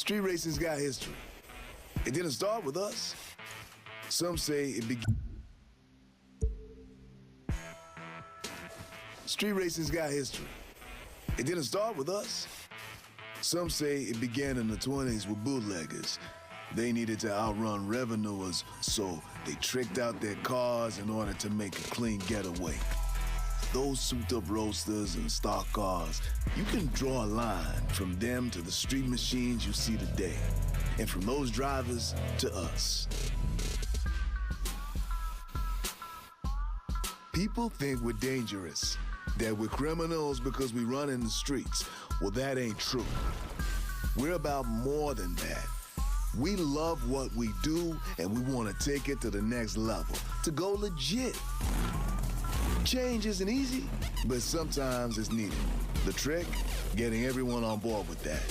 Street racing's got history. It didn't start with us. Some say it began. Street racing's got history. It didn't start with us. Some say it began in the 20s with bootleggers. They needed to outrun revenuers, so they tricked out their cars in order to make a clean getaway. Those souped-up roadsters and stock cars, you can draw a line from them to the street machines you see today, and from those drivers to us. People think we're dangerous, that we're criminals because we run in the streets. Well, that ain't true. We're about more than that. We love what we do, and we want to take it to the next level, to go legit. Change isn't easy, but sometimes it's needed. The trick? Getting everyone on board with that.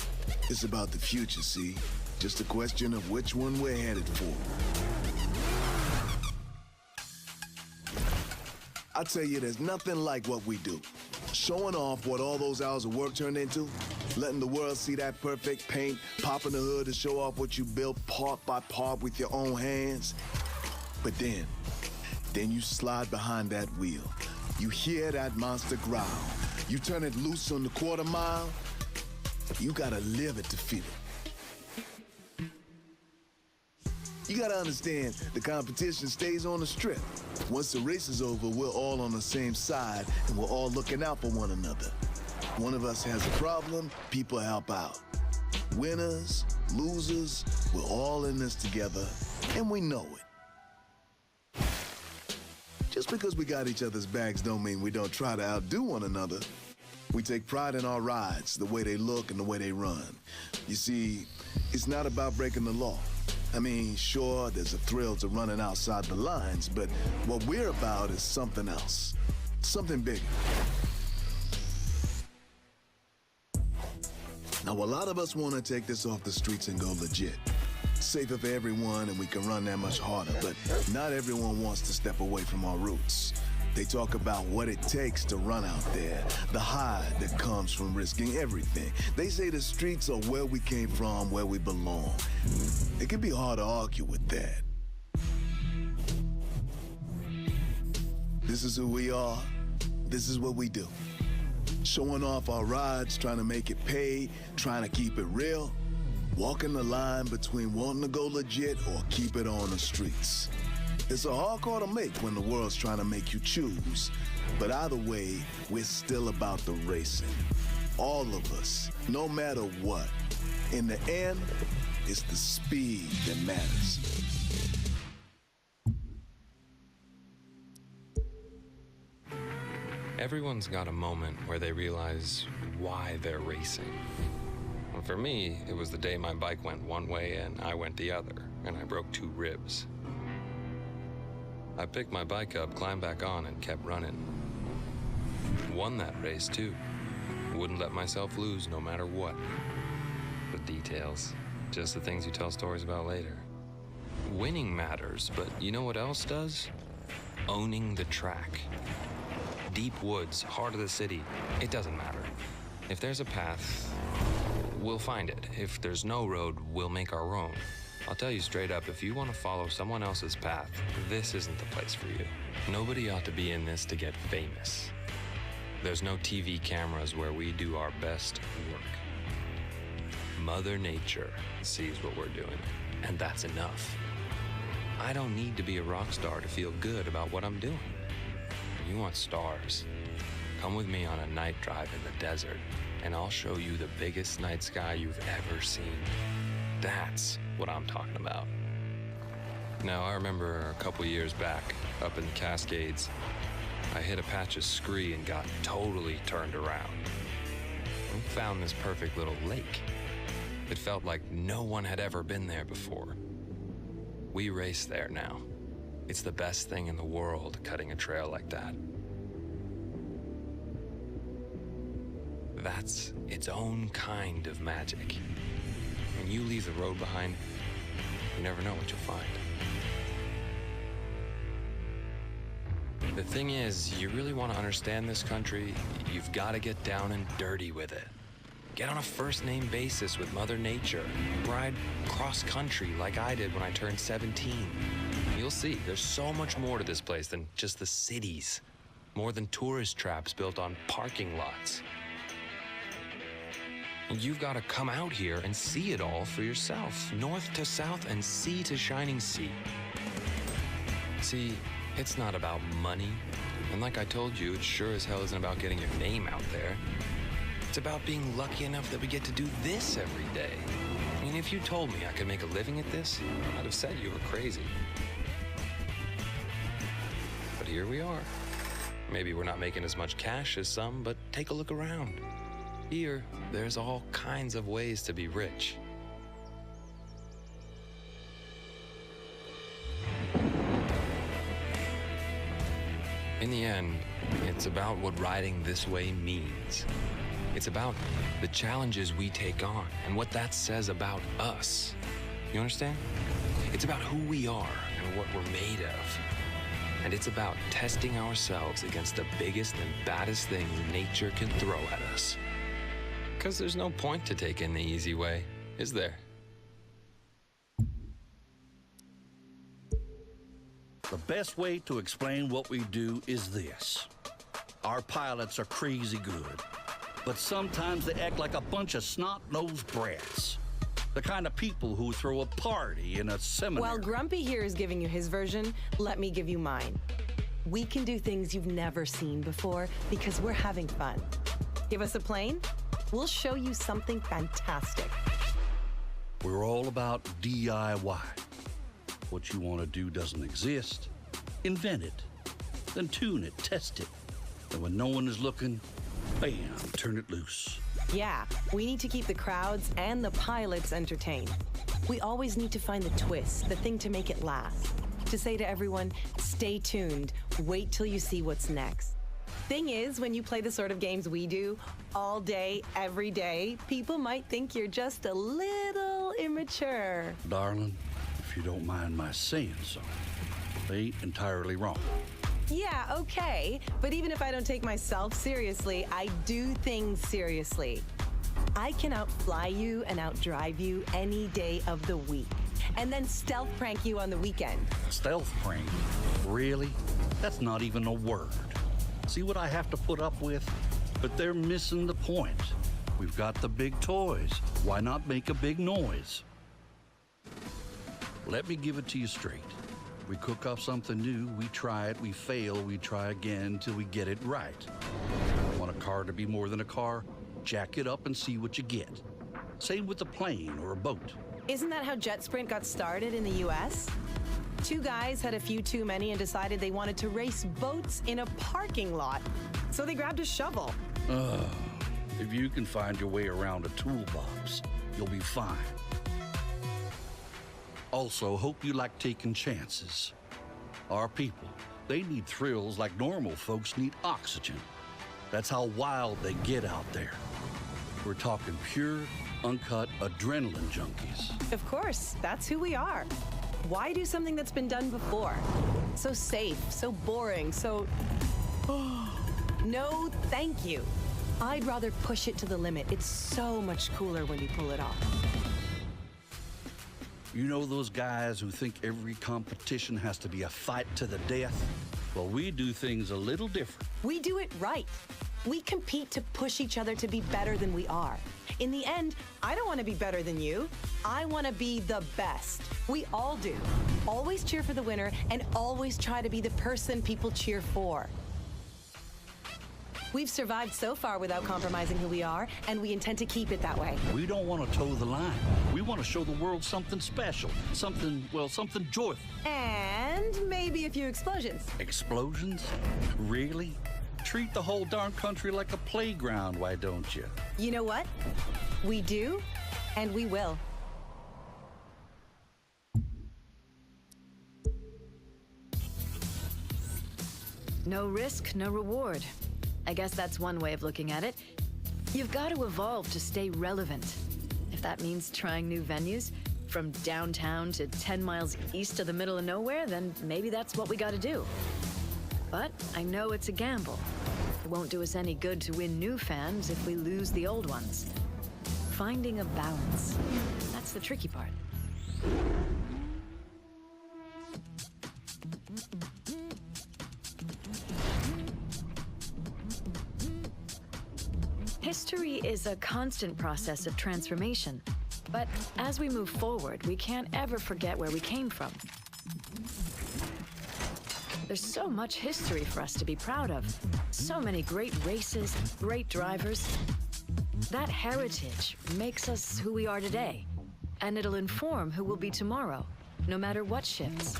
It's about the future, see? Just a question of which one we're headed for. I tell you, there's nothing like what we do. Showing off what all those hours of work turned into, letting the world see that perfect paint, popping the hood to show off what you built part by part with your own hands. But then you slide behind that wheel. You hear that monster growl. You turn it loose on the quarter mile. You gotta live it to feel it. You gotta understand, the competition stays on the strip. Once the race is over, we're all on the same side, and we're all looking out for one another. One of us has a problem, people help out. Winners, losers, we're all in this together, and we know it. Just because we got each other's backs don't mean we don't try to outdo one another. We take pride in our rides, the way they look and the way they run. You see, it's not about breaking the law. I mean, sure, there's a thrill to running outside the lines, but what we're about is something else, something bigger. Now, a lot of us want to take this off the streets and go legit. Safer for everyone, and we can run that much harder, but not everyone wants to step away from our roots. They talk about what it takes to run out there, the high that comes from risking everything. They say the streets are where we came from, where we belong. It can be hard to argue with that. This is who we are. This is what we do. Showing off our rides, trying to make it pay, trying to keep it real. Walking the line between wanting to go legit or keep it on the streets. It's a hard call to make when the world's trying to make you choose. But either way, we're still about the racing. All of us, no matter what. In the end, it's the speed that matters. Everyone's got a moment where they realize why they're racing. And for me, it was the day my bike went one way and I went the other, and I broke 2 ribs. I picked my bike up, climbed back on, and kept running. Won that race, too. Wouldn't let myself lose no matter what. The details, just the things you tell stories about later. Winning matters, but you know what else does? Owning the track. Deep woods, heart of the city, it doesn't matter. If there's a path, we'll find it. If there's no road, we'll make our own. I'll tell you straight up, if you want to follow someone else's path, this isn't the place for you. Nobody ought to be in this to get famous. There's no TV cameras where we do our best work. Mother Nature sees what we're doing, and that's enough. I don't need to be a rock star to feel good about what I'm doing. You want stars? Come with me on a night drive in the desert, and I'll show you the biggest night sky you've ever seen. That's what I'm talking about. Now, I remember a couple years back, up in the Cascades, I hit a patch of scree and got totally turned around. We found this perfect little lake. It felt like no one had ever been there before. We race there now. It's the best thing in the world, cutting a trail like that. That's its own kind of magic. When you leave the road behind, you never know what you'll find. The thing is, you really want to understand this country, you've got to get down and dirty with it. Get on a first-name basis with Mother Nature. Ride cross-country like I did when I turned 17. You'll see, there's so much more to this place than just the cities. More than tourist traps built on parking lots. And you've got to come out here and see it all for yourself. North to south and sea to shining sea. See, it's not about money. And like I told you, it sure as hell isn't about getting your name out there. It's about being lucky enough that we get to do this every day. I mean, if you told me I could make a living at this, I'd have said you were crazy. But here we are. Maybe we're not making as much cash as some, but take a look around. Here, there's all kinds of ways to be rich. In the end, it's about what riding this way means. It's about the challenges we take on and what that says about us. You understand? It's about who we are and what we're made of. And it's about testing ourselves against the biggest and baddest things nature can throw at us. Because there's no point to taking the easy way, is there? The best way to explain what we do is this. Our pilots are crazy good, but sometimes they act like a bunch of snot-nosed brats. The kind of people who throw a party in a seminary. While Grumpy here is giving you his version, let me give you mine. We can do things you've never seen before because we're having fun. Give us a plane, we'll show you something fantastic. We're all about DIY. What you want to do doesn't exist. Invent it. Then tune it, test it. And when no one is looking, bam, turn it loose. Yeah, we need to keep the crowds and the pilots entertained. We always need to find the twist, the thing to make it last. To say to everyone, stay tuned, wait till you see what's next. Thing is, when you play the sort of games we do, all day, every day, people might think you're just a little immature. Darling, if you don't mind my saying so, they ain't entirely wrong. Yeah, okay, but even if I don't take myself seriously, I do things seriously. I can outfly you and outdrive you any day of the week, and then stealth prank you on the weekend. Stealth prank? Really? That's not even a word. See what I have to put up with? But they're missing the point. We've got the big toys. Why not make a big noise? Let me give it to you straight. We cook up something new, we try it, we fail, we try again till we get it right. Want a car to be more than a car? Jack it up and see what you get. Same with a plane or a boat. Isn't that how Jet Sprint got started in the US? Two guys had a few too many and decided they wanted to race boats in a parking lot. So they grabbed a shovel. If you can find your way around a toolbox, you'll be fine. Also, hope you like taking chances. Our people, they need thrills like normal folks need oxygen. That's how wild they get out there. We're talking pure, uncut adrenaline junkies. Of course, that's who we are. Why do something that's been done before? So safe, so boring, so... No, thank you. I'd rather push it to the limit. It's so much cooler when you pull it off. You know those guys who think every competition has to be a fight to the death? Well, we do things a little different. We do it right. We compete to push each other to be better than we are. In the end, I don't want to be better than you. I want to be the best. We all do. Always cheer for the winner and always try to be the person people cheer for. We've survived so far without compromising who we are, and we intend to keep it that way. We don't want to toe the line. We want to show the world something special, something joyful. And maybe a few explosions. Explosions? Really? Treat the whole darn country like a playground, why don't you? You know what? We do, and we will. No risk, no reward. I guess that's one way of looking at it. You've got to evolve to stay relevant. If that means trying new venues, from downtown to 10 miles east of the middle of nowhere, then maybe that's what we got to do. But I know it's a gamble. It won't do us any good to win new fans if we lose the old ones. finding a balance. That's the tricky part. History is a constant process of transformation, but as we move forward, we can't ever forget where we came from. There's so much history for us to be proud of. So many great races, great drivers. That heritage makes us who we are today, and it'll inform who we'll be tomorrow, no matter what shifts.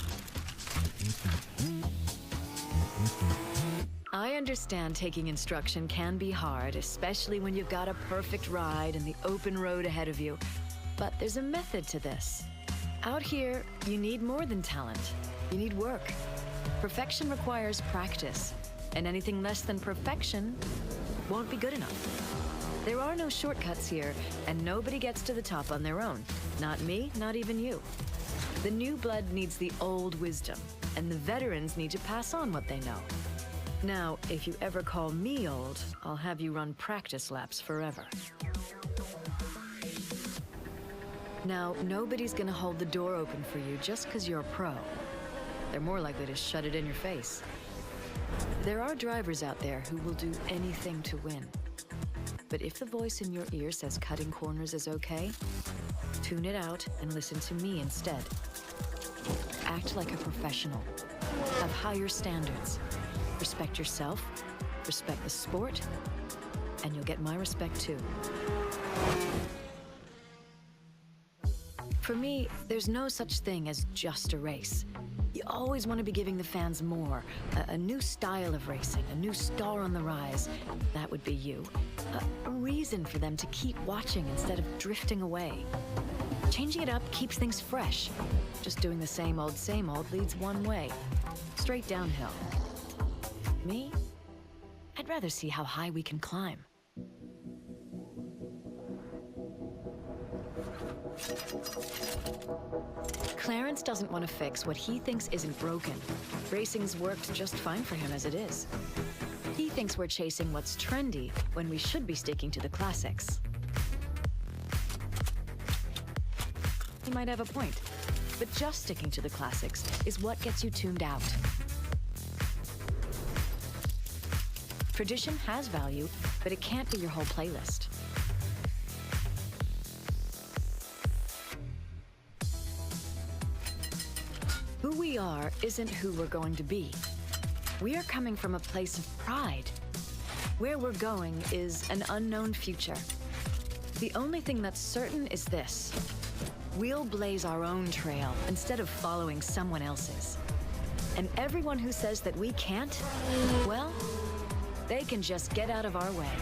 I understand taking instruction can be hard, especially when you've got a perfect ride and the open road ahead of you. But there's a method to this. Out here, you need more than talent. You need work. Perfection requires practice, and anything less than perfection won't be good enough. There are no shortcuts here, and nobody gets to the top on their own. Not me, not even you. The new blood needs the old wisdom, and the veterans need to pass on what they know. Now, if you ever call me old, I'll have you run practice laps forever. Now, nobody's gonna hold the door open for you just because you're a pro. They're more likely to shut it in your face. There are drivers out there who will do anything to win. But if the voice in your ear says cutting corners is okay, tune it out and listen to me instead. Act like a professional. Have higher standards. Respect yourself, respect the sport, and you'll get my respect too. For me, there's no such thing as just a race. You always want to be giving the fans more. A new style of racing, a new star on the rise. That would be you. A reason for them to keep watching instead of drifting away. Changing it up keeps things fresh. Just doing the same old leads one way. Straight downhill. Me? I'd rather see how high we can climb. Clarence doesn't want to fix what he thinks isn't broken. Racing's worked just fine for him as it is. He thinks we're chasing what's trendy when we should be sticking to the classics. He might have a point, but just sticking to the classics is what gets you tuned out. Tradition has value, but it can't be your whole playlist. Who we are isn't who we're going to be. We are coming from a place of pride. Where we're going is an unknown future. The only thing that's certain is this. We'll blaze our own trail instead of following someone else's. And everyone who says that we can't, well, they can just get out of our way.